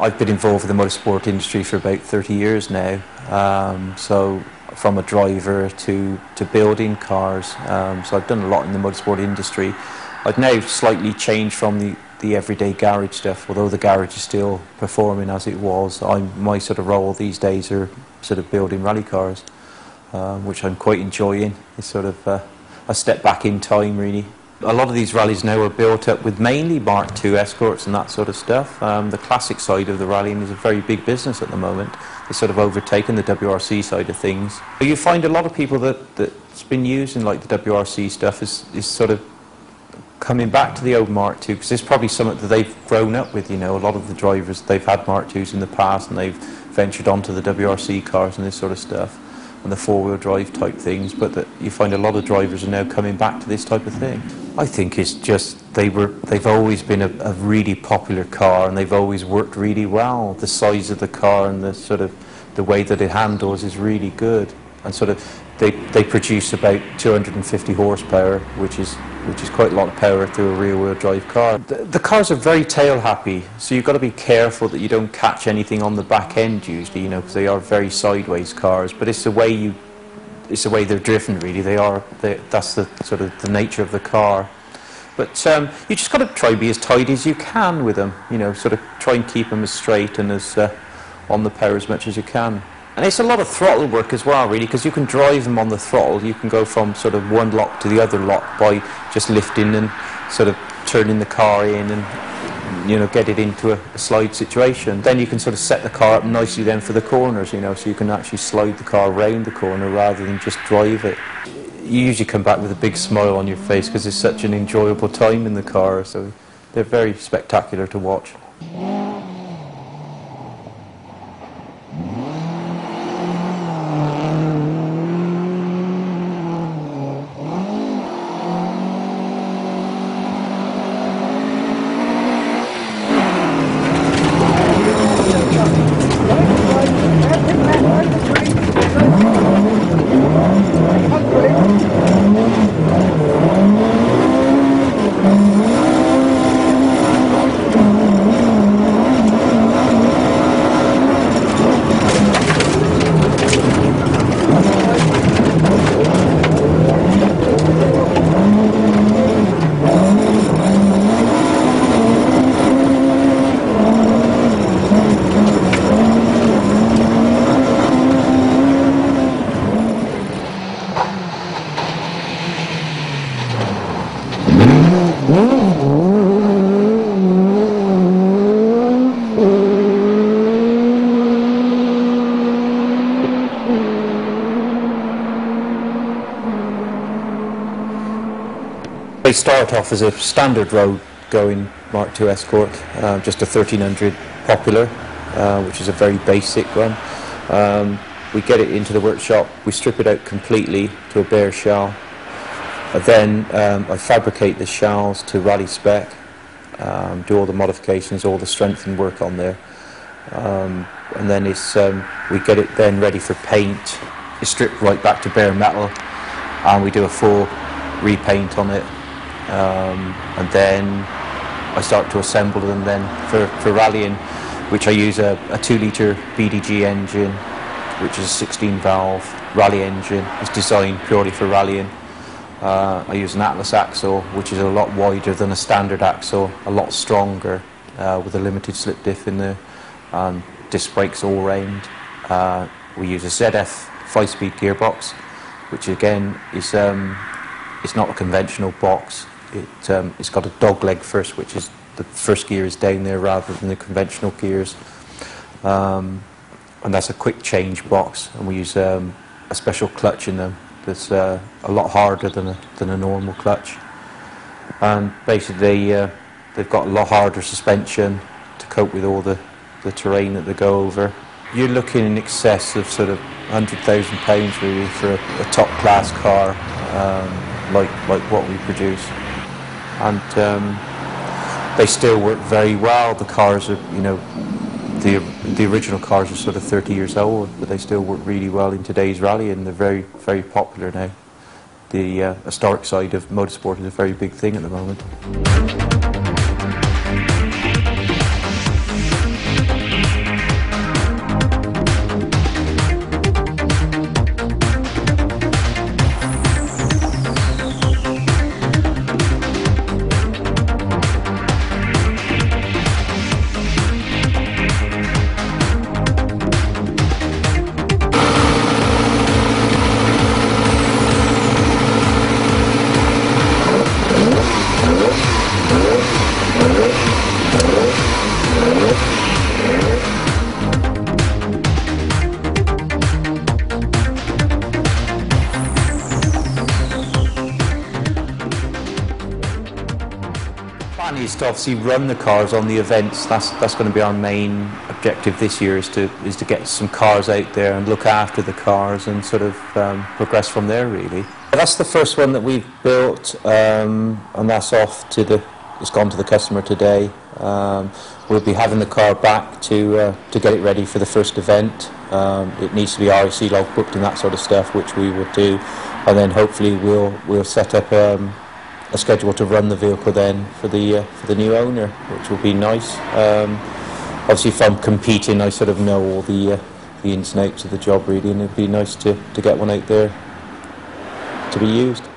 I've been involved with the motorsport industry for about 30 years now. So from a driver to building cars. So I've done a lot in the motorsport industry. I've now slightly changed from the everyday garage stuff, although the garage is still performing as it was. My sort of role these days are sort of building rally cars, which I'm quite enjoying. It's sort of a step back in time, really. A lot of these rallies now are built up with mainly Mk2 Escorts and that sort of stuff. The classic side of the rallying is a very big business at the moment. It's sort of overtaken the WRC side of things. You find a lot of people that's been using like the WRC stuff is sort of coming back to the old Mk2, because it's probably something that they've grown up with. You know, a lot of the drivers, they've had Mk2s in the past and they've ventured onto the WRC cars and this sort of stuff, and the four-wheel drive type things, but that you find a lot of drivers are now coming back to this type of thing. I think it's just they've always been a really popular car, and they've always worked really well. The size of the car and the sort of the way that it handles is really good, and sort of they produce about 250 horsepower, which is quite a lot of power through a rear-wheel drive car. The cars are very tail happy, so you've got to be careful that you don't catch anything on the back end usually, you know, because they are very sideways cars. But it's the way they're driven, really. That's the sort of the nature of the car. But you just got to try to be as tidy as you can with them, you know, sort of try and keep them as straight and as on the power as much as you can. And it's a lot of throttle work as well, really, because you can drive them on the throttle. You can go from sort of one lock to the other lock by just lifting and sort of turning the car in and, you know, get it into a slide situation. Then you can sort of set the car up nicely then for the corners, you know, so you can actually slide the car around the corner rather than just drive it. You usually come back with a big smile on your face because it's such an enjoyable time in the car, so they're very spectacular to watch. They start off as a standard road going Mk2 Escort, just a 1300 popular, which is a very basic one. We get it into the workshop, we strip it out completely to a bare shell. Then I fabricate the shells to rally spec, do all the modifications, all the strengthening work on there. And then we get it then ready for paint. It's stripped right back to bare metal, and we do a full repaint on it. And then I start to assemble them then for rallying, which I use a 2-litre BDG engine, which is a 16 valve rally engine. It's designed purely for rallying. I use an Atlas axle, which is a lot wider than a standard axle, a lot stronger, with a limited slip diff in there, and disc brakes all round. We use a ZF 5-speed gearbox, which again is it's not a conventional box. It's got a dog leg first, which is the first gear is down there rather than the conventional gears, and that's a quick change box. And we use a special clutch in them that's a lot harder than a normal clutch. And basically, they've got a lot harder suspension to cope with all the terrain that they go over. You're looking in excess of sort of £100,000 really for a top class car, like what we produce. And they still work very well. The cars are, you know, the original cars are sort of 30 years old, but they still work really well in today's rally, and they're very, very popular now. The historic side of motorsport is a very big thing at the moment. is to obviously run the cars on the events. That's going to be our main objective this year, is to get some cars out there and look after the cars and sort of progress from there, really. That's the first one that we've built, and that's off to it's gone to the customer today. We'll be having the car back to get it ready for the first event. It needs to be RAC log booked and that sort of stuff, which we will do, and then hopefully we'll set up a schedule to run the vehicle then for the new owner, which will be nice. Obviously, from competing, I sort of know all the ins and outs of the job, really, and it'd be nice to get one out there to be used.